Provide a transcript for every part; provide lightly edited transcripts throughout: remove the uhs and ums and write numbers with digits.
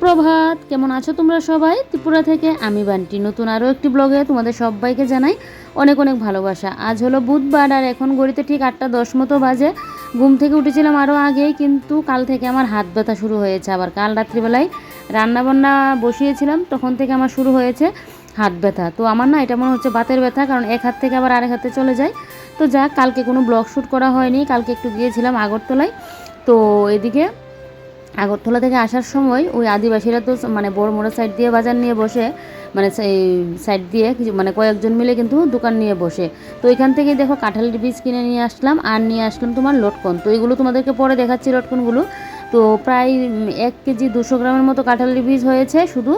সুপ্রভাত, কেমন আছো তোমরা সবাই? ত্রিপুরা থেকে আমি বান্টি নতুন আরও একটি ব্লগে তোমাদের সবাইকে জানাই অনেক অনেক ভালোবাসা। আজ হলো বুধবার আর এখন ঘড়িতে ঠিক 8:10 মতো বাজে। ঘুম থেকে উঠেছিলাম আরও আগেই, কিন্তু কাল থেকে আমার হাত ব্যথা শুরু হয়েছে। আবার কাল রাত্রিবেলায় রান্নাবান্না বসিয়েছিলাম, তখন থেকে আমার শুরু হয়েছে হাত ব্যথা। তো আমার না এটা মনে হচ্ছে বাতের ব্যথা, কারণ এক হাত থেকে আবার আরেক হাতে চলে যায়। তো যাক, কালকে কোনো ব্লগ শ্যুট করা হয়নি। কালকে একটু গিয়েছিলাম আগরতলায়। তো এদিকে আগরতলা থেকে আসার সময় ওই আদিবাসীরা তো মানে বড় মোড়ের সাইড দিয়ে বাজার নিয়ে বসে, মানে সেই সাইড দিয়ে কিছু মানে কয়েকজন মিলে কিন্তু দোকান নিয়ে বসে। তো এখান থেকে দেখো কাঁঠালের বীজ কিনে নিয়ে আসলাম, আর নিয়ে আসলাম তোমার লটকন। তো এগুলো তোমাদেরকে পরে দেখাচ্ছি লটকনগুলো। তো প্রায় 1 কেজি 200 গ্রামের মতো কাঁঠালের বীজ হয়েছে, শুধু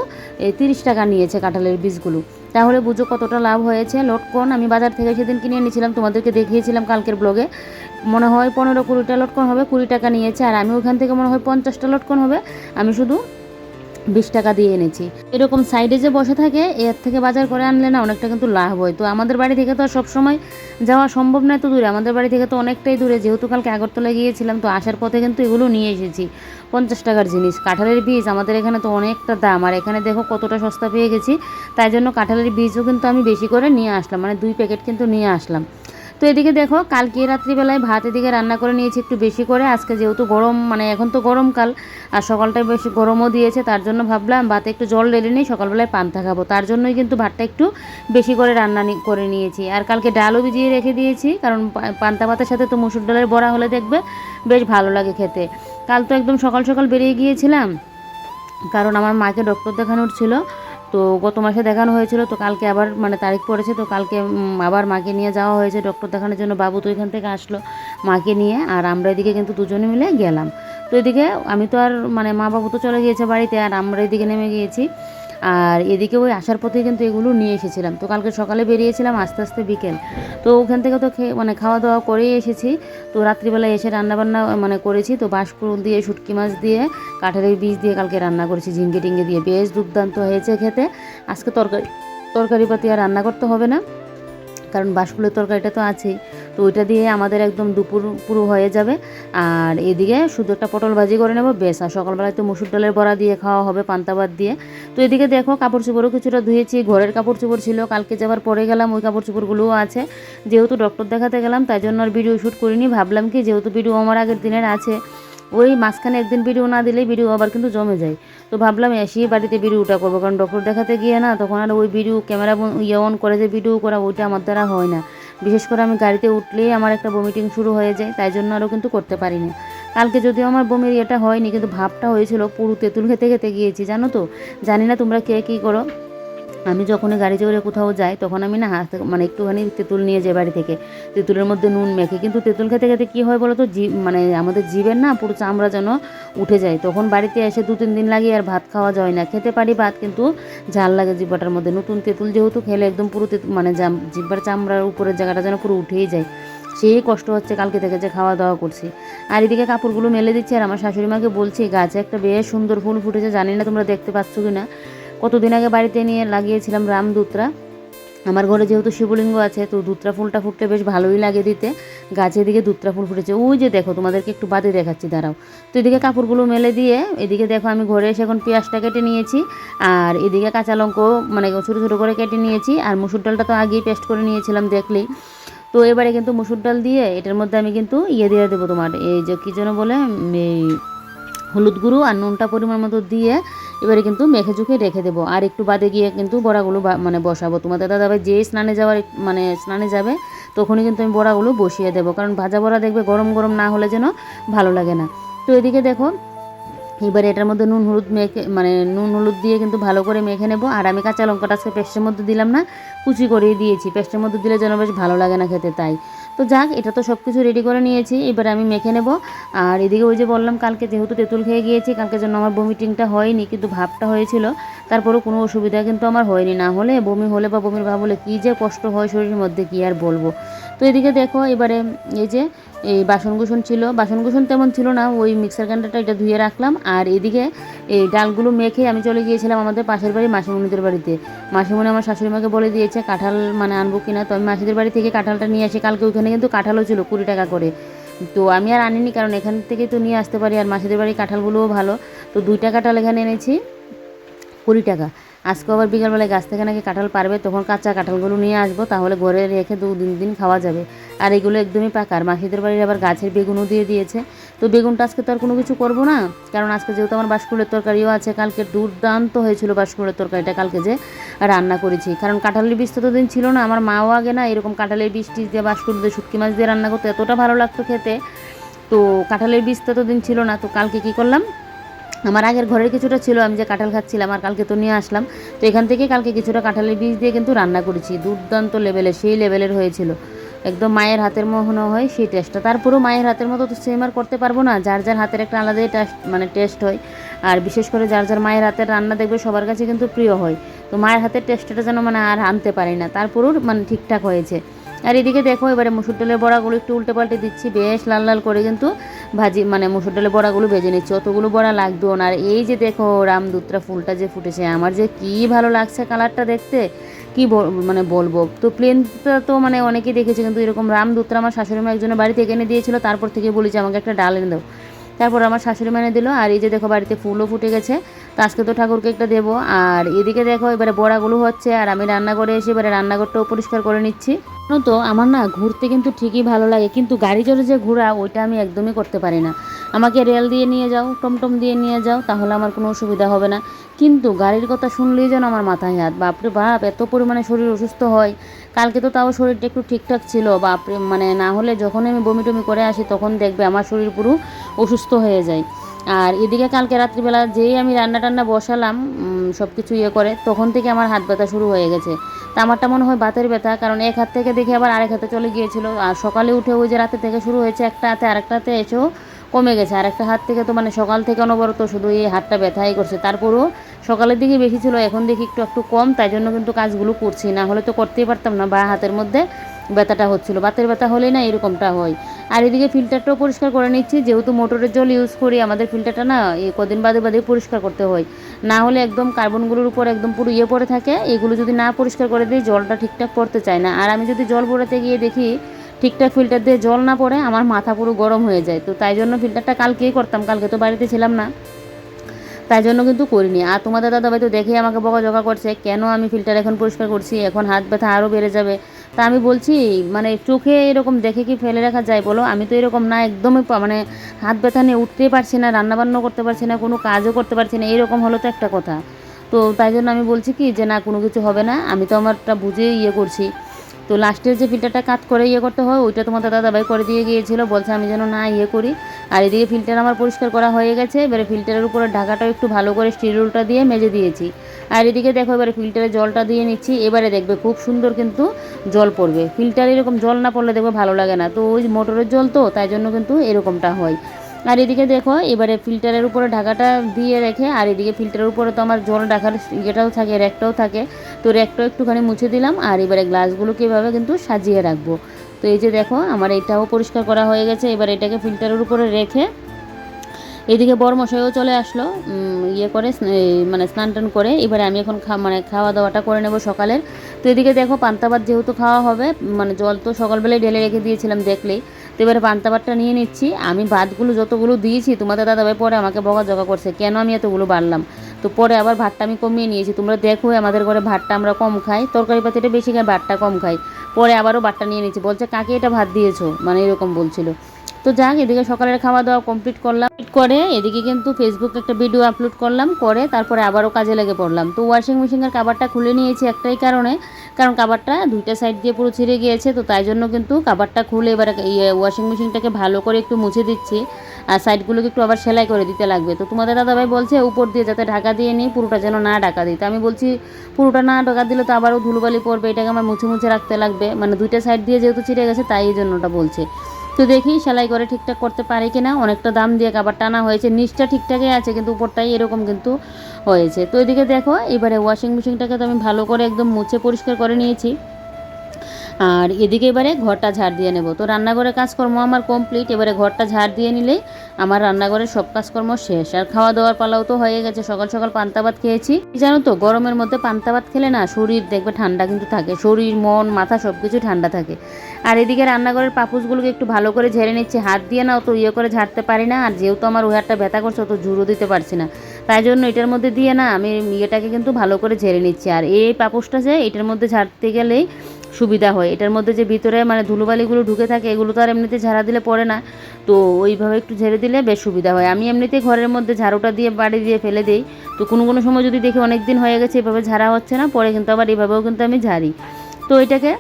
30 টাকা নিয়েছে কাঁঠালের বীজগুলো। তাহলে বুঝো কতটা লাভ হয়েছে। লটকন আমি বাজার থেকে সেদিন কিনে এনেছিলাম, তোমাদেরকে দেখিয়েছিলাম কালকের ব্লগে। মনে হয় 15-20টা লটকন হবে, 20 টাকা নিয়েছে। আর আমি ওখান থেকে মনে হয় 50টা লটকন হবে, আমি শুধু 20 টাকা দিয়ে এনেছি। এরকম সাইডে যে বসে থাকে, এর থেকে বাজার করে আনলে না অনেকটা কিন্তু লাভ হয়। তো আমাদের বাড়ি থেকে তো সবসময় যাওয়া সম্ভব নয়, তো দূরে আমাদের বাড়ি থেকে তো অনেকটাই দূরে। যেহেতু কালকে আগরতলায় গিয়েছিলাম, তো আসার পথে কিন্তু এগুলো নিয়ে এসেছি। 50 টাকার জিনিস, কাঁঠালের বীজ আমাদের এখানে তো অনেকটা দাম, আর এখানে দেখো কতটা সস্তা পেয়ে গেছি। তাই জন্য কাঁঠালের বীজও কিন্তু আমি বেশি করে নিয়ে আসলাম, মানে 2 প্যাকেট কিন্তু নিয়ে আসলাম। তো এদিকে দেখো কালকে রাত্রিবেলায় ভাত এদিকে রান্না করে নিয়েছি একটু বেশি করে। আজকে যেহেতু গরম, মানে এখন তো গরমকাল, আর সকালটায় বেশি গরমও দিয়েছে, তার জন্য ভাবলাম ভাতে একটু জল ঢেলে নিই, সকালবেলায় পান্তা খাবো। তার জন্যই কিন্তু ভাতটা একটু বেশি করে রান্না করে নিয়েছি। আর কালকে ডালও ভিজিয়ে রেখে দিয়েছি, কারণ পান্তা ভাতের সাথে তো মসুর ডালের বড়া হলে দেখবে বেশ ভালো লাগে খেতে। কাল তো একদম সকাল সকাল বেরিয়ে গিয়েছিলাম, কারণ আমার মাকে ডক্টর দেখানোর ছিল। তো গত মাসে দেখানো হয়েছিল, তো কালকে আবার মানে তারিখ পড়েছে, তো কালকে আবার মাকে নিয়ে যাওয়া হয়েছে ডক্টর দেখানোর জন্য। বাবু তো এখান থেকে আসলো মাকে নিয়ে, আর আমরা এদিকে কিন্তু দুজনে মিলে গেলাম। তো এদিকে আমি তো আর মানে মা বাবু তো চলে গিয়েছে বাড়িতে, আর আমরা এদিকে নেমে গিয়েছি। আর এদিকে ওই আসার পথে কিন্তু এগুলো নিয়ে এসেছিলাম। তো কালকে সকালে বেরিয়েছিলাম, আস্তে আস্তে বিকেল। তো ওখান থেকে তো মানে খাওয়া দাওয়া করেই এসেছি। তো রাত্রিবেলায় এসে রান্নাবান্না মানে করেছি। তো বাঁশকুড়ুল দিয়ে, শুটকি মাছ দিয়ে, কাঁঠালের বীজ দিয়ে কালকে রান্না করেছি, ঝিঙ্গে টিঙ্গে দিয়ে। বেশ দুর্দান্ত হয়েছে খেতে। আজকে তরকারি পাতি আর রান্না করতে হবে না, কারণ বাঁশকুলের তরকারিটা তো আছেই। তো ওইটা দিয়ে আমাদের একদম দুপুর পুরো হয়ে যাবে। আর এদিকে শুধু একটা পটল ভাজি করে নেবো, বেশ। আর সকালবেলায় তো মসুর ডালের বড়া দিয়ে খাওয়া হবে পান্তা ভাত দিয়ে। তো এদিকে দেখো কাপড় চোপড়ও কিছুটা ধুয়েছি, ঘরের কাপড় চোপড় ছিল কালকে যাবার পরে গেলাম, ওই কাপড় চোপড়গুলোও আছে। যেহেতু ডক্টর দেখাতে গেলাম, তাই জন্য আর ভিডিও শ্যুট করিনি। ভাবলাম কি, যেহেতু ভিডিও আমার আগের দিনের আছে, ওই মাঝখানে একদিন ভিডিও না দিলেই ভিডিও আবার কিন্তু জমে যায়। তো ভাবলাম এসেই বাড়িতে ভিডিওটা করবো, কারণ ডক্টর দেখাতে গিয়ে না তখন আর ওই ভিডিও ক্যামেরা অন করে যে ভিডিও করা, ওইটা আমার দ্বারা হয় না। বিশেষ করে আমি গাড়িতে উঠলেই আমার একটা বমিটিং শুরু হয়ে যায়, তাই জন্য আরও কিন্তু করতে পারি না। কালকে যদিও আমার বমির এটা হয়নি, কিন্তু ভাবটা হয়েছিল। পুরো তেঁতুল খেতে খেতে গিয়েছি, জানো তো। জানি না তোমরা কে কী করো। আমি যখনই গাড়ি চড়ে কোথাও যাই, তখন আমি না হাতে মানে একটুখানি তেঁতুল নিয়ে যাই বাড়ি থেকে, তেঁতুলের মধ্যে নুন মেখে। কিন্তু তেঁতুল খেতে খেতে কী হয় বলো তো, মানে আমাদের জিভের না পুরো চামড়া যেন উঠে যায়। তখন বাড়িতে এসে 2-3 দিন লাগে আর ভাত খাওয়া যায় না। খেতে পারি ভাত, কিন্তু ঝাল লাগে জিব্বাটার মধ্যে। নতুন তেঁতুল যেহেতু খেলে একদম পুরো মানে জিব্বার চামড়ার উপরের জায়গাটা যেন পুরো উঠেই যায়। সেই কষ্ট হচ্ছে কালকে থেকে যে খাওয়া দাওয়া করছি। আর এদিকে কাপড়গুলো মেলে দিচ্ছি, আর আমার শাশুড়ি মাকে বলছি গাছে একটা বেশ সুন্দর ফুল ফুটেছে, জানি না তোমরা দেখতে পাচ্ছ কি না। কতদিন আগে বাড়িতে নিয়ে লাগিয়েছিলাম রামদূতরা। আমার ঘরে যেহেতু শিবলিঙ্গ আছে, তো দুত্রা ফুলটা ফুটলে বেশ ভালোই লাগে দিতে। গাছে এদিকে দুত্রা ফুল ফুটেছে, ওই যে দেখো, তোমাদেরকে একটু বাদে দেখাচ্ছি, দাঁড়াও। তো এদিকে কাপড়গুলো মেলে দিয়ে এদিকে দেখো আমি ঘরে এসে এখন পেঁয়াজটা কেটে নিয়েছি, আর এদিকে কাঁচা লঙ্কাও মানে ছোটো ছোটো করে কেটে নিয়েছি। আর মুসুর ডালটা তো আগেই পেস্ট করে নিয়েছিলাম দেখলেই। তো এবারে কিন্তু মুসুর ডাল দিয়ে এটার মধ্যে আমি কিন্তু দিয়ে দেবো তোমার, এই যে কী যেন বলে, এই হলুদ গুঁড়ো আর নুনটা পরিমাণ মতো দিয়ে এবারে কিন্তু মেখে চুখে রেখে দেবো। আর একটু বাদে গিয়ে কিন্তু বড়াগুলো মানে বসাবো। তোমাদের দাদাভাই যেই স্নানে যাবে তখনই কিন্তু আমি বড়াগুলো বসিয়ে দেবো, কারণ ভাজা বড়া দেখবে গরম গরম না হলে যেন ভালো লাগে না। তো এদিকে দেখো এবারে এটার মধ্যে নুন হলুদ দিয়ে কিন্তু ভালো করে মেখে নেব। আর আমি কাঁচা লঙ্কাটা আজকে পেস্টের মধ্যে দিলাম না, কুচি করেই দিয়েছি। পেস্টের মধ্যে দিলে যেন বেশ ভালো লাগে না খেতে, তাই। তো যাক, এটা তো সব কিছু রেডি করে নিয়েছি, এবারে আমি মেখে নেব। আর এদিকে ওই যে বললাম কালকে যেহেতু তেঁতুল খেয়ে গিয়েছি, কালকে জন্য আমার বমিটিংটা হয়নি, কিন্তু ভাবটা হয়েছিল। তারপরেও কোনো অসুবিধা কিন্তু আমার হয়নি। না হলে বমি হলে বা বমির ভাব হলে কী যে কষ্ট হয় শরীরের মধ্যে, কী আর বলবো। তো এদিকে দেখো এবারে এই যে এই বাসনকুসন ছিল, বাসনকুসন তেমন ছিল না, ওই মিক্সার গ্রাইন্ডারটা এটা ধুয়ে রাখলাম। আর এদিকে এই ডালগুলো মেখে আমি চলে গিয়েছিলাম আমাদের পাশের বাড়ি মাসিমণিদের বাড়িতে। মাসিমণি আমার শাশুড়ি মাকে বলে দিয়েছে কাঁঠাল মানে আনবো কিনা, তো আমি মাসিদের বাড়ি থেকে কাঁঠালটা নিয়ে আসি। কালকে ওইখানে কিন্তু কাঁঠালও ছিল 20 টাকা করে। তো আমি আর আনিনি, কারণ এখান থেকে তো নিয়ে আসতে পারি, আর মাসিদের বাড়ির কাঁঠালগুলোও ভালো। তো 2টা কাঁঠাল এখানে এনেছি 20 টাকা। আজকে আবার বিকালবেলায় গাছ থেকে নাকি কাঁঠাল পারবে, তখন কাঁচা কাঁঠালগুলো নিয়ে আসবো, তাহলে ঘরে রেখে 2-3 দিন খাওয়া যাবে। আর এগুলো একদমই পাকা। আর মাসিদের বাড়ির আবার গাছের বেগুনও দিয়ে দিয়েছে। তো বেগুনটা আজকে তো আর কোনো কিছু করবো না, কারণ আজকে যেহেতু আমার বাঁশকুড়ের তরকারিও আছে। কালকে দুর্দান্ত হয়েছিল বাঁশকুড়ের তরকারিটা, কালকে যে রান্না করেছি। কারণ কাঁঠালের বীজ তো দিন ছিল না, আমার মাও আগে না এরকম কাঁঠালের বীজ টিজ দিয়ে বাঁশকুড়ি দিয়ে শুটকি মাছ দিয়ে রান্না করতে এতটা ভালো লাগতো খেতে। তো কাঁঠালের বীজ তো দিন ছিল না। তো কালকে কী করলাম, আমার আগের ঘরের কিছুটা ছিল, আমি যে কাঁঠাল খাচ্ছিলাম, আর কালকে তো নিয়ে আসলাম। তো এখান থেকে কালকে কিছুটা কাঁঠালের বীজ দিয়ে কিন্তু রান্না করেছি। দুর্দান্ত লেভেলের, সেই লেভেলের হয়েছিল। একদম মায়ের হাতের মনে হয় সেই টেস্টটা। তারপরেও মায়ের হাতের মতো তো সেম আর করতে পারবো না, যার যার হাতের একটা আলাদাই টেস্ট হয়। আর বিশেষ করে যার যার মায়ের হাতের রান্না দেখবে সবার কাছে কিন্তু প্রিয় হয়। তো মায়ের হাতের টেস্টটা যেন আর আনতে পারি না, তারপরেও ঠিকঠাক হয়েছে। আর এদিকে দেখো এবারে মুসুর ডালের বড়াগুলো একটু উল্টে পাল্টে দিচ্ছি, বেশ লাল লাল করে কিন্তু ভাজি মুসুর ডালের বড়াগুলো ভেজে নিচ্ছি। অতগুলো বড়া লাগবেও না। আর এই যে দেখো রামদূতরা ফুলটা যে ফুটেছে, আমার যে কি ভালো লাগছে কালারটা দেখতে, কি বলবো। তো প্লেনটা তো অনেকেই দেখেছে, কিন্তু এরকম রামদূতরা আমার শাশুড়ি মা একজনের বাড়ি থেকে এনে দিয়েছিল, তারপর থেকে বলেছি আমাকে একটা ডাল এনে দাও। তারপর আমার শাশুড়ি মানে দিল। আর এই যে দেখো বাড়িতে ফুলও ফুটে গেছে, তো আজকে তো ঠাকুরকে একটা দেবো। আর এদিকে দেখো এবারে বড়াগুলো হচ্ছে, আর আমি রান্নাঘরে এসে এবারে রান্নাঘরটাও পরিষ্কার করে নিচ্ছি। তো আমার না ঘুরতে কিন্তু ঠিকই ভালো লাগে, কিন্তু গাড়ি চড়ে যে ঘোরা ওইটা আমি একদমই করতে পারি না। আমাকে রেল দিয়ে নিয়ে যাও, টমটম দিয়ে নিয়ে যাও, তাহলে আমার কোনো অসুবিধা হবে না। কিন্তু গাড়ির কথা শুনলেই যেন আমার মাথায় হাত, বাপরে বাপ, এত পরিমাণে শরীর অসুস্থ হয়। কালকে তো তাও শরীরটা একটু ঠিকঠাক ছিল, বাপরে না হলে যখন আমি বমি টমি করে আসি তখন দেখবে আমার শরীর পুরো অসুস্থ হয়ে যায়। আর এদিকে কালকে রাত্রিবেলা যেই আমি রান্না টান্না বসালাম, সব কিছু করে, তখন থেকে আমার হাত ব্যথা শুরু হয়ে গেছে। তা আমারটা মনে হয় বাতের ব্যথা, কারণ এক হাত থেকে দেখে আবার আরেক হাতে চলে গিয়েছিল। আর সকালে উঠে ওই যে রাতে থেকে শুরু হয়েছে একটা হাতে, আরেকটা হাতে এসেও কমে গেছে। আরেকটা হাত থেকে তো সকাল থেকে অনবরত শুধু এই হাতটা ব্যথাই করছে। তারপরেও সকালের দিকে বেশি ছিল, এখন দেখি একটু একটু কম, তাই জন্য কিন্তু কাজগুলো করছি, না হলে তো করতেই পারতাম না। বা হাতের মধ্যে ব্যথাটা হচ্ছিল, বাতের ব্যথা হলেই না এরকমটা হয়। আর এদিকে ফিল্টারটাও পরিষ্কার করে নিচ্ছি, যেহেতু মোটরের জল ইউজ করি, আমাদের ফিল্টারটা না এই কদিন বাদে বাদে পরিষ্কার করতে হয়, না হলে একদম কার্বনগুলোর উপর একদম পুরো পড়ে থাকে। এগুলো যদি না পরিষ্কার করে দিই জলটা ঠিকঠাক পড়তে চায় না। আর আমি যদি জল ভরাতে গিয়ে দেখি ঠিকঠাক ফিল্টার দিয়ে জল না পড়ে, আমার মাথা পুরো গরম হয়ে যায়। তো তাই জন্য ফিল্টারটা কালকেই করতাম, কালকে তো বাড়িতে ছিলাম না, তাই জন্য কিন্তু করিনি। আর তোমাদের দাদাভাই তো দেখেই আমাকে বকাঝকা করছে, কেন আমি ফিল্টার এখন পরিষ্কার করছি, এখন হাত ব্যথা আরও বেড়ে যাবে। তা আমি বলছি চোখে এরকম দেখে কি ফেলে রাখা যায় বলো? আমি তো এরকম না, একদমই হাত ব্যথা নিয়ে উঠতেই পারছি না, রান্নাবান্নাও করতে পারছি না, কোনো কাজও করতে পারছি না, এরকম হলো তো একটা কথা। তো তাই জন্য আমি বলছি কি যে না, কোনো কিছু হবে না, আমি তো আমারটা বুঝে করছি। তো লাস্টের যে ফিল্টারটা কাট করে করতে হয়, ওইটা তোমাদের দাদাভাই করে দিয়ে গিয়েছিলো, বলছে আমি যেন না করি। আর এদিকে ফিল্টার আমার পরিষ্কার করা হয়ে গেছে। এবারে ফিল্টারের উপরে ঢাকাটাও একটু ভালো করে স্টিল রোলটা দিয়ে মেজে দিয়েছি। আর এদিকে দেখো এবারে ফিল্টারে জলটা দিয়ে নিচ্ছি। এবারে দেখবে খুব সুন্দর কিন্তু জল পড়বে। ফিল্টারে এরকম জল না পড়লে দেখবে ভালো লাগে না, তো ওই মোটরের জল তো, তাই জন্য কিন্তু এরকমটা হয়। আর এদিকে দেখো এবারে ফিল্টারের উপরে ঢাকাটা দিয়ে রেখে, আর এদিকে ফিল্টারের উপরে তো আমার জল রাখার ইয়েটাও থাকে, র্যাকটাও থাকে, তো র্যাকটাও একটুখানি মুছে দিলাম। আর এবারে গ্লাসগুলোকে এভাবে কিন্তু সাজিয়ে রাখবো। তো এই যে দেখো আমার এটাও পরিষ্কার করা হয়ে গেছে। এবার এটাকে ফিল্টারের উপরে রেখে এদিকে বড়মশাইও চলে আসলো করে স্নান টান করে। এবারে আমি এখন খাওয়া দাওয়াটা করে নেব সকালের। তো এদিকে দেখো পান্তা ভাত যেহেতু খাওয়া হবে, জল তো সকালবেলায় ঢেলে রেখে দিয়েছিলাম দেখলেই। তো এবারে পান্তা ভাতটা নিয়ে নিচ্ছি। আমি ভাতগুলো যতগুলো দিয়েছি, তোমাদের দাদাভাই পরে আমাকে বকাঝকা করছে কেন আমি এতগুলো বাড়লাম। তো পরে আবার ভাতটা আমি কমিয়ে নিয়েছি। তোমরা দেখো আমাদের ঘরে ভাতটা আমরা কম খাই, তরকারি পাতিটা বেশি খাই, ভাতটা কম খাই। পরে আবারও ভাতটা নিয়ে নিচ্ছি, বলছে কাকে এটা ভাত দিয়েছো, এরকম বলছিল। তো যাক, এদিকে সকালের খাওয়া দাওয়া কমপ্লিট করলাম, করে এদিকে কিন্তু ফেসবুকে একটা ভিডিও আপলোড করলাম, করে তারপরে আবারও কাজে লেগে পড়লাম। তো ওয়াশিং মেশিনের কাভারটা খুলে নিয়েছি একটাই কারণে, কারণ কাভারটা দুইটা সাইড দিয়ে পুরো ছিঁড়ে গিয়েছে। তো তাই জন্য কিন্তু কাভারটা খুলে এবার ওয়াশিং মেশিনটাকে ভালো করে একটু মুছে দিচ্ছি, আর সাইডগুলোকে একটু আবার সেলাই করে দিতে লাগবে। তো তোমাদের দাদাভাই বলছে উপর দিয়ে যাতে ঢাকা দিয়ে নিই, পুরোটা যেন না ঢাকা দিই। তো আমি বলছি পুরোটা না ঢাকা দিলে তো আবারও ধুলোবালি পড়বে, এটাকে আমার মুছে মুছে রাখতে লাগবে, দুইটা সাইড দিয়ে যেহেতু ছিঁড়ে গেছে তাই এই জন্যটা বলছে। তো দেখি সেলাই করে ঠিকঠাক করতে পারি কিনা। অনেকটা দাম দিয়ে কাবার টানা হয়েছে, নিচটা ঠিকঠাকই আছে কিন্তু উপরটাই এরকম কিন্তু হয়েছে। তো এদিকে দেখো এবারে ওয়াশিং মেশিনটাকে তো আমি ভালো করে একদম মুছে পরিষ্কার করে নিয়েছি। আর এদিকে এবারে ঘরটা ঝাড় দিয়ে নেব। তো রান্নাঘরের কাজকর্ম আমার কমপ্লিট, এবারে ঘরটা ঝাড় দিয়ে নিলেই আমার রান্নাঘরের সব কাজকর্ম শেষ। আর খাওয়া দাওয়ার পালাও তো হয়ে গেছে, সকাল সকাল পান্তা ভাত খেয়েছি। জানো তো গরমের মধ্যে পান্তা ভাত খেলে না শরীর দেখবে ঠান্ডা কিন্তু থাকে, শরীর মন মাথা সব কিছু ঠান্ডা থাকে। আর এদিকে রান্নাঘরের পাপুসগুলোকে একটু ভালো করে ঝেড়ে নিচ্ছি, হাত দিয়ে না অত করে ঝাড়তে পারি না, আর যেহেতু আমার ওই হাতটা ব্যথা করছে অত জোরও দিতে পারছি না, তাই জন্য এটার মধ্যে দিয়ে না আমি ইয়েটাকে কিন্তু ভালো করে ঝেড়ে নিচ্ছি। আর এই পাপোশটা যে এটার মধ্যে ঝাড়তে গেলেই সুবিধা হয়, এটার মধ্যে যে ভিতরে মানে ধুলোবালিগুলো ঢুকে থাকে এগুলো তো আর এমনিতে ঝাড়া দিলে পড়ে না, তো ওইভাবে একটু ঝেড়ে দিলে বেশ সুবিধা হয়। আমি এমনিতেই ঘরের মধ্যে ঝাড়ুটা দিয়ে বাড়ি দিয়ে ফেলে দিই, তো কোনো কোনো সময় যদি দেখি অনেক দিন হয়ে গেছে এভাবে ঝাড়া হচ্ছে না, পরে কিন্তু আবার এভাবেও কিন্তু আমি ঝাড়ি। তো এটাকে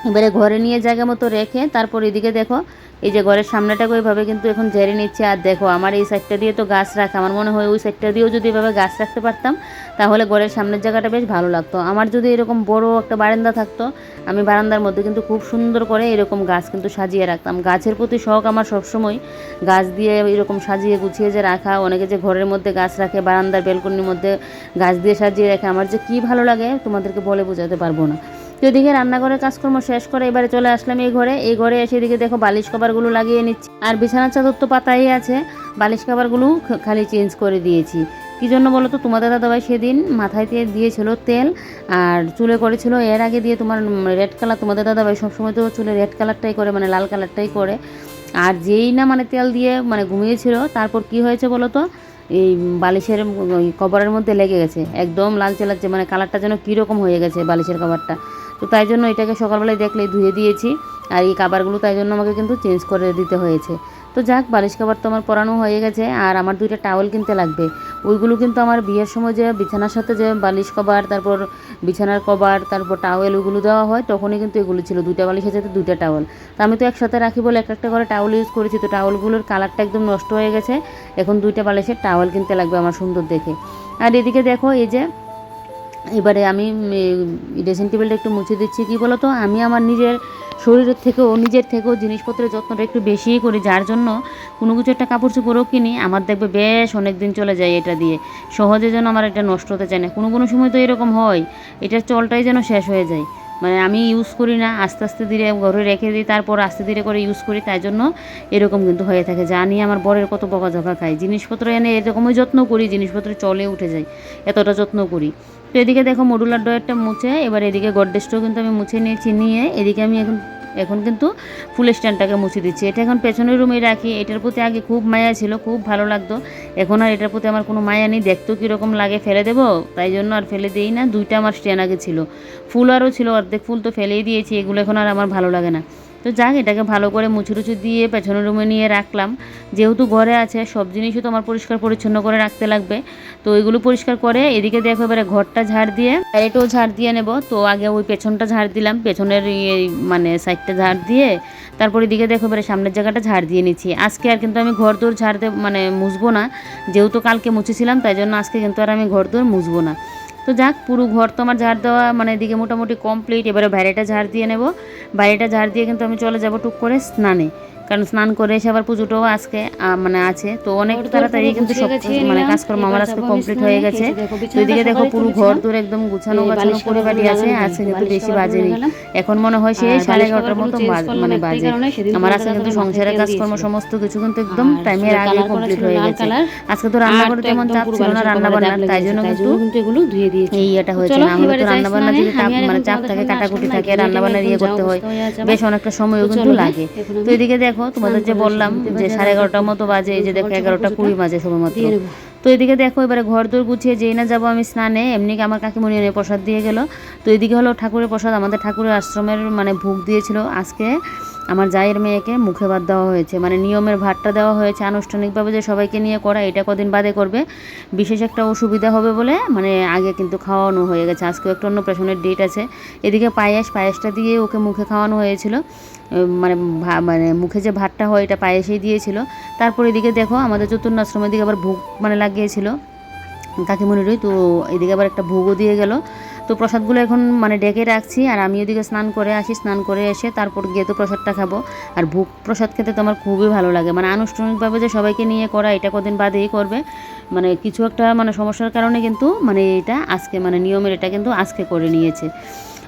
এবারে ঘরে নিয়ে জায়গা মতো রেখে তারপর এদিকে দেখো এই যে ঘরের সামনেটাকে ওইভাবে কিন্তু এখন ঝেড়ে নিচ্ছে। আর দেখো আমার এই সাইডটা দিয়ে তো গাছ রাখা, আমার মনে হয় ওই সাইডটা দিয়েও যদি এভাবে গাছ রাখতে পারতাম তাহলে ঘরের সামনের জায়গাটা বেশ ভালো লাগতো। আমার যদি এরকম বড় একটা বারান্দা থাকতো, আমি বারান্দার মধ্যে কিন্তু খুব সুন্দর করে এরকম গাছ কিন্তু সাজিয়ে রাখতাম। গাছের প্রতি শখ আমার সবসময়, গাছ দিয়ে এরকম সাজিয়ে গুছিয়ে যে রাখা, অনেকে যে ঘরের মধ্যে গাছ রাখে, বারান্দার বেলকনির মধ্যে গাছ দিয়ে সাজিয়ে রাখে, আমার যে কী ভালো লাগে তোমাদেরকে বলে বোঝাতে পারবো না। তো এদিকে রান্নাঘরের কাজকর্ম শেষ করে এবারে চলে আসলাম এই ঘরে এসে এদিকে দেখো বালিশ কভারগুলো লাগিয়ে নিচ্ছি। আর বিছানার চাদর তো পাতাই আছে, বালিশ কভারগুলো খালি চেঞ্জ করে দিয়েছি। কী জন্য বলো তো, তোমাদের দাদাভাই সেদিন মাথায় দিয়ে দিয়েছিল তেল আর চুলে করেছিল এর আগে দিয়ে তোমার রেড কালার, তোমাদের দাদাভাই সবসময় তো চুলে রেড কালারটাই করে, মানে লাল কালারটাই করে। আর যেই না মানে তেল দিয়ে মানে ঘুমিয়েছিল, তারপর কি হয়েছে বলো তো, এই বালিশের কভারের মধ্যে লেগে গেছে, একদম লালচে লালচে, মানে কালারটা যেন কীরকম হয়ে গেছে বালিশের কভারটা। তো তাই জন্য এটাকে সকালবেলায় দেখলেই ধুয়ে দিয়েছি, আর এই কাভারগুলো তাই জন্য আমাকে কিন্তু চেঞ্জ করে দিতে হয়েছে। তো যাক, বালিশ কাভার তো আমার পরানো হয়ে গেছে। আর আমার 2টা টাওয়েল কিনতে লাগবে, ওইগুলো কিন্তু আমার বিয়ের সময় যে বিছানার সাথে যে বালিশ কভার, তারপর বিছানার কভার, তারপর টাওয়েল ওইগুলো দেওয়া হয়, তখনই কিন্তু এগুলো ছিল 2টা বালিশের সাথে 2টা টাওয়েল। তো আমি তো একসাথে রাখি বলে একটা করে টাওয়েল ইউজ করেছি, তো টাওয়েলগুলোর কালারটা একদম নষ্ট হয়ে গেছে, এখন 2টা বালিশের টাওয়েল কিনতে লাগবে আমার সুন্দর দেখে। আর এদিকে দেখো এই যে এবারে আমি ড্রেসিং টেবিলটা একটু মুছে দিচ্ছি। কী বলো তো, আমি আমার নিজের শরীরের থেকেও জিনিসপত্রের যত্নটা একটু বেশিই করি, যার জন্য কোনো কিছু একটা কাপড় চোপড়ও কিনি আমার দেখবে বেশ অনেক দিন চলে যায় এটা দিয়ে, সহজে যেন আমার এটা নষ্ট হতে চায় না। কোনো কোনো সময় তো এরকম হয় এটার চলটাই যেন শেষ হয়ে যায়, মানে আমি ইউজ করি না, আস্তে আস্তে ধীরে ঘরে রেখে দিই, তারপর আস্তে ধীরে করে ইউজ করি, তাই জন্য এরকম কিন্তু হয়ে থাকে। যা নিয়ে আমার বরের কত বকাঝকা খাই, জিনিসপত্র এনে এরকমই যত্ন করি, জিনিসপত্র চলে উঠে যায়, এতটা যত্ন করি। তো এদিকে দেখো মডুলার ড্রয়ারটা মুছে এবার এদিকে গডরেজটাও কিন্তু আমি মুছে নিয়েছি, নিয়ে এদিকে আমি এখন কিন্তু ফুল স্ট্যান্ডটাকে মুছে দিচ্ছি। এটা এখন পেছনের রুমে রাখি, এটার প্রতি আগে খুব মায়া ছিল, খুব ভালো লাগতো, এখন আর এটার প্রতি আমার কোনো মায়া নেই। দেখতেও কীরকম লাগে, ফেলে দেবো, তাই জন্য আর ফেলে দিই না। 2টা আমার স্ট্যান্ড আগে ছিল, ফুল আরও ছিল, অর্ধেক ফুল তো ফেলেই দিয়েছি, এগুলো এখন আর আমার ভালো লাগে না। তো যাক, এটাকে ভালো করে মুছে দিয়ে পেছনের রুমে নিয়ে রাখলাম, যেহেতু ঘরে আছে সব জিনিসই তো আমার পরিষ্কার পরিচ্ছন্ন করে রাখতে লাগবে। তো ওইগুলো পরিষ্কার করে এদিকে দেখো এবারে ঘরটা ঝাড় দিয়ে এটাও ঝাড় দিয়ে নেব। তো আগে ওই পেছনটা ঝাড় দিলাম, পেছনের মানে সাইডটা ঝাড় দিয়ে তারপর এদিকে দেখো এবারে সামনের জায়গাটা ঝাড় দিয়ে নিচ্ছি। আজকে আর কিন্তু আমি ঘর দৌড় মানে মুছবো না, যেহেতু কালকে মুছেছিলাম, তাই জন্য আজকে কিন্তু আর আমি ঘর দৌড় মুছবো না। তো যাক, পুরো ঘর তো আমার ঝাড় দেওয়া মানে এদিকে মোটামুটি কমপ্লিট। এবারে বাইরেটা ঝাড় দিয়ে নেব, বাইরেটা ঝাড় দিয়ে কিন্তু আমি চলে যাব টুক করে স্নানে, কারণ স্নান করে এসে আবার পুজোটাও আজকে মানে আছে। তো অনেক তাড়াতাড়ি কিন্তু সব মানে কাজকর্ম আমার আজকে কমপ্লিট হয়ে গেছে। তো এদিকে দেখো পুরো ঘর দূর একদম গুছানো পরিপাটি আছে, আজকে কিন্তু বেশি বাজেনি, এখন মনে হয় সেই 11:30টার মতো মানে বাজে। আমার আজকে কিন্তু সংসারের কাজকর্ম সমস্ত কিছু কিন্তু একদম টাইমের আগে কমপ্লিট হয়ে গেছে। আজকে তো রান্না করে তেমন চাপ ছিল না রান্না বান্নার, তাই জন্য কিন্তু এগুলো ধুয়ে দিয়েছি। এই এটা হয়েছে, না হলে তো রান্না বান্না যদি মানে চাপ থাকে, কাটাকুটি থাকে, রান্না বান্না করতে হয়, বেশ অনেকটা সময়ও কিন্তু লাগে। তো এদিকে দেখো তোমাদের যে বললাম যে 11:30টার মতো বাজে, এই যে দেখো 11:20 বাজে সবেমাত্র। তো এদিকে দেখো এবারে ঘর দৌড় গুছিয়ে যেই না যাবো আমি স্নানে, এমনি আমার কাকিমণি এনে প্রসাদ দিয়ে গেল। তো এদিকে হলো ঠাকুরের প্রসাদ, আমাদের ঠাকুরের আশ্রমের মানে ভোগ দিয়েছিল আজকে। আমার জায়ের মেয়েকে মুখে ভাত দেওয়া হয়েছে, মানে নিয়মের ভাতটা দেওয়া হয়েছে আনুষ্ঠানিকভাবে, যে সবাইকে নিয়ে করা, এটা কদিন বাদে করবে, বিশেষ একটা অসুবিধা হবে বলে মানে আগে কিন্তু খাওয়ানো হয়ে গেছে। আজকেও একটা অন্নপ্রাশনের ডেট আছে। এদিকে পায়েসটা দিয়ে ওকে মুখে খাওয়ানো হয়েছিল, মানে মানে মুখে যে ভাতটা হয় এটা পায়েসেই দিয়েছিল। তারপর এদিকে দেখো আমাদের চতুর্ণাশ্রমের দিকে আবার ভোগ মানে লাগিয়েছিল কাকিমণিরই, তো এদিকে আবার একটা ভোগও দিয়ে গেল। তো প্রসাদগুলো এখন মানে ডেকে রাখছি, আর আমি ওদিকে স্নান করে আসি, স্নান করে এসে তারপর গিয়ে তো প্রসাদটা খাবো। আর ভোগ প্রসাদ খেতে তো আমার খুবই ভালো লাগে, মানে আনুষ্ঠানিকভাবে যে সবাইকে নিয়ে করা, এটা কদিন বাদেই করবে, মানে কিছু একটা মানে সমস্যার কারণে কিন্তু মানে এটা আজকে মানে নিয়মের এটা কিন্তু আজকে করে নিয়েছে।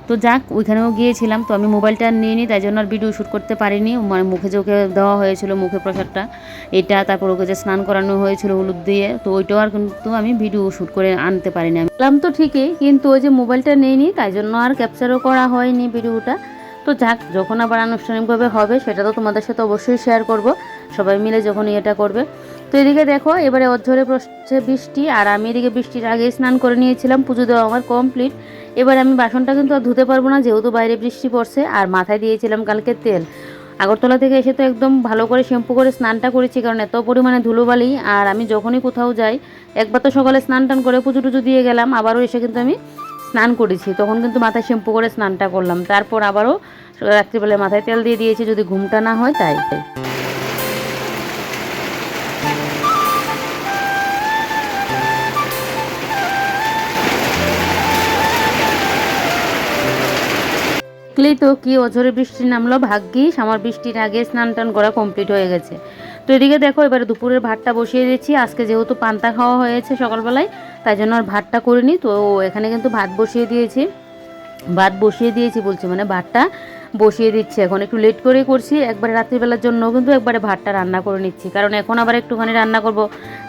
তো যাক, ওইখানেও গিয়েছিলাম, তো আমি মোবাইলটা আর নিয়ে নিই, তাই জন্য আর ভিডিও শ্যুট করতে পারিনি। মানে মুখে যে ওকে দেওয়া হয়েছিল মুখে প্রসাদটা, এটা, তারপর ওকে যে স্নান করানো হয়েছিল হলুদ দিয়ে, তো ওইটাও আর কিন্তু আমি ভিডিও শ্যুট করে আনতে পারিনি। আমি বললাম তো ঠিকই, কিন্তু ওই যে মোবাইলটা নিয়ে নিই, তাই জন্য আর ক্যাপচারও করা হয়নি ভিডিওটা। তো যাক, যখন আবার আনুষ্ঠানিকভাবে হবে সেটা তো তোমাদের সাথে অবশ্যই শেয়ার করব, সবাই মিলে যখন এটা করবে। তো এদিকে দেখো, এবারে অঝরে পড়ছে বৃষ্টি, আর আমি এদিকে বৃষ্টির আগেই স্নান করে নিয়েছিলাম, পুজো দেওয়া আমার কমপ্লিট। এবার আমি বাসনটা কিন্তু আর ধুতে পারবো না, যেহেতু বাইরে বৃষ্টি পড়ছে, আর মাথায় দিয়েছিলাম কালকে তেল। আগরতলা থেকে এসে তো একদম ভালো করে শ্যাম্পু করে স্নানটা করেছি, কারণ এত পরিমাণে ধুলোবালি। আর আমি যখনই কোথাও যাই, একবার তো সকালে স্নান টান করে পুজো টুজো দিয়ে গেলাম, আবারও এসে কিন্তু আমি স্নান করেছি, তখন কিন্তু মাথায় শ্যাম্পু করে স্নানটা করলাম, তারপর আবারও রাত্রিবেলায় মাথায় তেল দিয়ে দিয়েছি, যদি ঘুমটা না হয় তাই। দেখলেই তো কি অঝরে বৃষ্টি নামলো, ভাগ্যিস আমার বৃষ্টির আগে স্নান টান করা কমপ্লিট হয়ে গেছে। তো এদিকে দেখো, এবারে দুপুরের ভাতটা বসিয়ে দিচ্ছি। আজকে যেহেতু পান্তা খাওয়া হয়েছে সকালবেলায়, তাই জন্য আর ভাতটা করিনি। তো এখানে কিন্তু ভাত বসিয়ে দিয়েছি বলছি, মানে ভাতটা বসিয়ে দিচ্ছি। এখন একটু লেট করে করছি, একবারে রাত্রিবেলার জন্য কিন্তু একবারে ভাতটা রান্না করে নিচ্ছি, কারণ এখন আবার একটুখানি রান্না করব,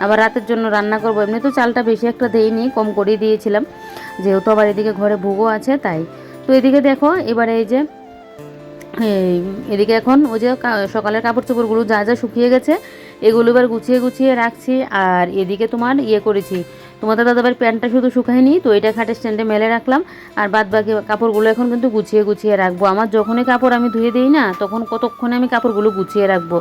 আবার রাতের জন্য রান্না করব। এমনি তো চালটা বেশি একটা দেইনি, কম করেই দিয়েছিলাম, যেহেতু আবার এদিকে ঘরে ভোগও আছে তাই। তো এদিকে দেখো, এবারে এই যে এদিকে এখন ওই যে সকালের কাপড় চোপড়গুলো যা যা শুকিয়ে গেছে, এগুলো এবার গুছিয়ে গুছিয়ে রাখছি। আর এদিকে তোমার করেছি, তোমাদের দাদাভাইয়ের প্যান্টটা শুধু শুকায়নি, তো এটা খাটের স্ট্যান্ডে মেলে রাখলাম, আর বাদ বাকি কাপড়গুলো এখন কিন্তু গুছিয়ে গুছিয়ে রাখবো। আমার যখনই কাপড় আমি ধুয়ে দিই না, তখন কতক্ষণে আমি কাপড়গুলো গুছিয়ে রাখবো,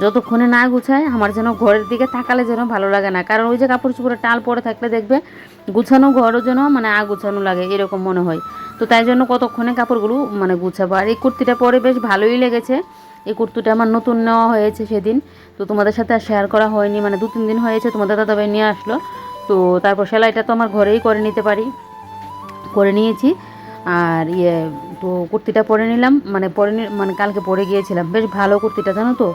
যতক্ষণে না গুছায় আমার যেন ঘরের দিকে তাকালে যেন ভালো লাগে না, কারণ ওই যে কাপড় চোপড়ে টাল পরে থাকলে দেখবে গুছানো ঘরও যেন মানে গুছানো লাগে, এরকম মনে হয়। তো তাই জন্য কতক্ষণে কাপড়গুলো মানে গুছাবো। আর এই কুর্তিটা পরে বেশ ভালোই লেগেছে, এই কুর্তিটা আমার নতুন নেওয়া হয়েছে সেদিন, তো তোমাদের সাথে আর শেয়ার করা হয়নি, মানে 2-3 দিন হয়েছে তোমাদের দাদাভাই নিয়ে আসলো। তো তারপর সেলাইটা তো আমার ঘরেই করে নিতে পারি, করে নিয়েছি। আর তো কুর্তিটা পরে নিলাম, মানে কালকে পরে গিয়েছিলাম, বেশ ভালো কুর্তিটা জানো তো,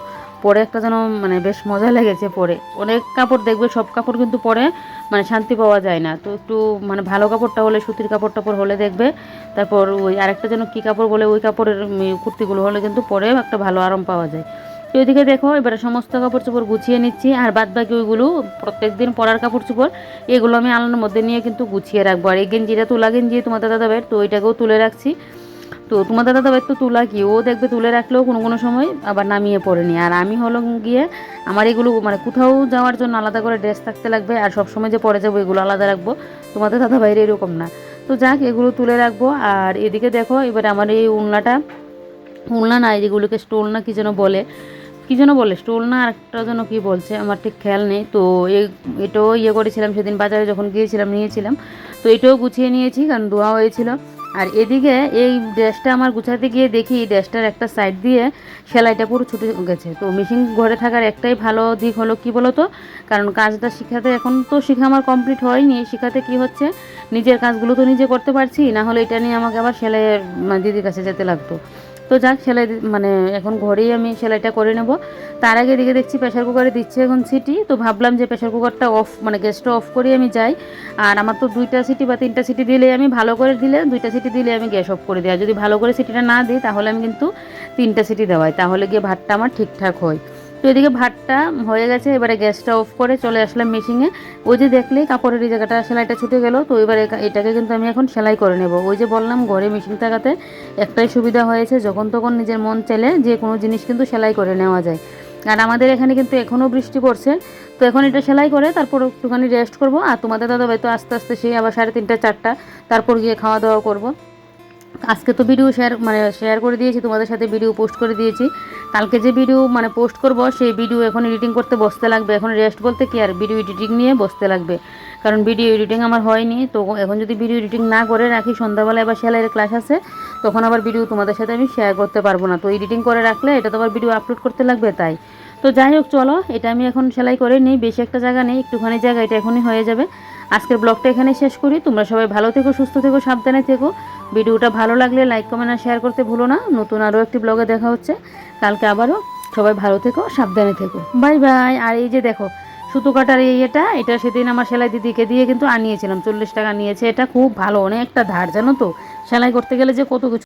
পরে একটা যেন মানে বেশ মজা লেগেছে পরে। অনেক কাপড় দেখবে, সব কাপড় কিন্তু পরে মানে শান্তি পাওয়া যায় না, তো একটু মানে ভালো কাপড়টা হলে, সুতির কাপড় টাপড় হলে দেখবে, তারপর ওই আরেকটা যেন কী কাপড় বলে, ওই কাপড়ের কুর্তিগুলো হলে কিন্তু পরে একটা ভালো আরাম পাওয়া যায়। তো এদিকে দেখো, এবারে সমস্ত কাপড় চোপড় গুছিয়ে নিচ্ছি, আর বাদ বাকি ওইগুলো প্রত্যেক দিন পরার কাপড় চোপড় এগুলো আমি আলনার মধ্যে নিয়ে কিন্তু গুছিয়ে রাখবো। আর এই গেঞ্জিটা তোলা গেঞ্জি তোমাদের দাদাভাইয়ের, তো ওইটাকেও তুলে রাখছি। তো তোমাদের দাদাভাইয়ের তো তুলা কি, ও দেখবে তুলে রাখলেও কোনো কোনো সময় আবার নামিয়ে পড়েনি। আর আমি হলো গিয়ে আমার এগুলো মানে কোথাও যাওয়ার জন্য আলাদা করে ড্রেস থাকতে লাগবে, আর সবসময় যে পরে যাবো এগুলো আলাদা রাখবো, তোমাদের দাদাভাইয়ের এরকম না। তো যাক, এগুলো তুলে রাখবো। আর এদিকে দেখো, এবার আমার এই উলনা না, এগুলোকে স্টোল না কি যেন বলে স্টোল না, আর একটা যেন কী বলছে, আমার ঠিক খেয়াল নেই। তো এটাও করেছিলাম সেদিন বাজারে যখন গিয়েছিলাম, নিয়েছিলাম। তো এটাও গুছিয়ে নিয়েছি, কারণ ধোয়া হয়েছিল। আর এদিকে এই ড্রেসটা আমার গুছাতে গিয়ে দেখি ড্রেসটার একটা সাইড দিয়ে সেলাইটা পুরো ছুটে গেছে। তো মেশিন ঘরে থাকার একটাই ভালো দিক হলো কি বলো তো, কারণ কাজটা শিখাতে, এখন তো শিখা আমার কমপ্লিট হয়নি, শিখাতে কি হচ্ছে, নিজের কাজগুলো তো নিজে করতে পারছি, না হলে এটা নিয়ে আমাকে আবার সেলাইয়ের দিদির কাছে যেতে লাগতো। তো যাক, সেলাই মানে এখন ঘরেই আমি সেলাইটা করে নেব। তার আগে দিকে দেখছি প্রেশার কুকারে দিচ্ছে এখন সিটি, তো ভাবলাম যে প্রেশার কুকারটা অফ মানে গ্যাসটা অফ করে আমি যাই। আর আমার তো 2টা সিটি বা 3টা সিটি দিলে, আমি ভালো করে দিলে 2টা সিটি দিলে আমি গ্যাস অফ করে দিই, আর যদি ভালো করে সিটিটা না দিই তাহলে আমি কিন্তু 3টা সিটি দেওয়াই, তাহলে গিয়ে ভাতটা আমার ঠিকঠাক হয়। তো এদিকে ভাতটা হয়ে গেছে, এবারে গ্যাসটা অফ করে চলে আসলাম মেশিনে। ওই যে দেখলেই কাপড়ের এই জায়গাটা সেলাইটা ছুটে গেল, তো এবারে এটাকে কিন্তু আমি এখন সেলাই করে নেব। ওই যে বললাম, ঘরে মেশিন থাকাতে একটাই সুবিধা হয়েছে, যখন তখন নিজের মন চাইলে যে কোনো জিনিস কিন্তু সেলাই করে নেওয়া যায়। আর আমাদের এখানে কিন্তু এখনও বৃষ্টি পড়ছে, তো এখন এটা সেলাই করে তারপর একটুখানি রেস্ট করব। আর তোমাদের দাদাভাই তো আস্তে আস্তে সেই আবার 3:30 4টা, তারপর গিয়ে খাওয়া দাওয়া করব। আজকে তো ভিডিও শেয়ার করে দিয়েছি, তোমাদের সাথে ভিডিও পোস্ট করে দিয়েছি। কালকে যে ভিডিও মানে পোস্ট করব, সেই ভিডিও এখন এডিটিং করতে বসতে লাগবে। এখন রেস্ট বলতে কি, আর ভিডিও এডিটিং নিয়ে বসতে লাগবে, কারণ ভিডিও এডিটিং আমার হয়নি। তো এখন যদি ভিডিও এডিটিং না করে রাখি, সন্ধ্যাবেলা এবার সেলাইয়ের ক্লাস আছে, তখন আবার ভিডিও তোমাদের সাথে আমি শেয়ার করতে পারবো না। তো এডিটিং করে রাখলে এটা তো আবার ভিডিও আপলোড করতে লাগবে, তাই। তো যাই হোক, চলো এটা আমি এখন সেলাই করে নিই, বেশি একটা জায়গা নেই, একটুখানি জায়গা, এটা এখনই হয়ে যাবে। আজকের ব্লগটা এখানে শেষ করি। তোমরা সবাই ভালো থেকো, সুস্থ থেকো, সাবধানে থেকো। ভিডিওটা ভালো লাগলে লাইক কমেন্ট আর শেয়ার করতে ভুলো না। নতুন আরও একটি ব্লগে দেখা হচ্ছে কালকে আবারও। সবাই ভালো থেকো, সাবধানে থেকো, বাই বাই। আর এই যে দেখো, সুতো কাটার এটা সেদিন আমার সেলাই দিদিকে দিয়ে কিন্তু আনিয়েছিলাম, 40 টাকা নিয়েছে। এটা খুব ভালো, অনেকটা ধার জানো তো, সেলাই করতে গেলে যে কত কিছু